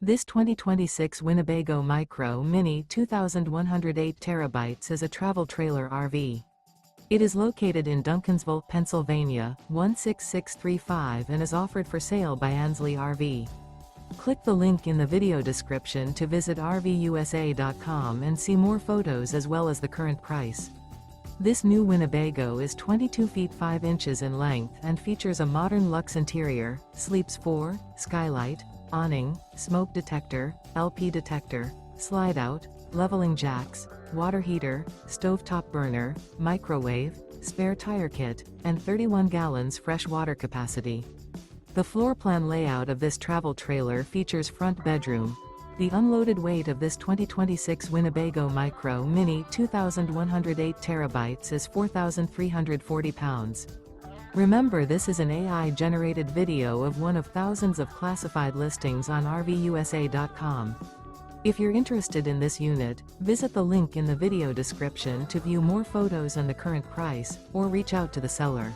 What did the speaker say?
This 2026 Winnebago Micro Minnie 2108 terabytes is a travel trailer RV. It is located in Duncansville, Pennsylvania, 16635 and is offered for sale by Ansley RV. Click the link in the video description to visit RVUSA.com and see more photos as well as the current price. This new Winnebago is 22 feet 5 inches in length and features a Modern Luxe interior, sleeps 4, Skylight, awning, smoke detector, LP detector, slide-out, leveling jacks, water heater, stovetop burner, microwave, spare tire kit, and 31 gallons fresh water capacity. The floor plan layout of this travel trailer features front bedroom. The unloaded weight of this 2026 Winnebago Micro Minnie 2108 terabytes is 4,340 pounds. Remember, this is an AI-generated video of one of thousands of classified listings on RVUSA.com. If you're interested in this unit, visit the link in the video description to view more photos and the current price, or reach out to the seller.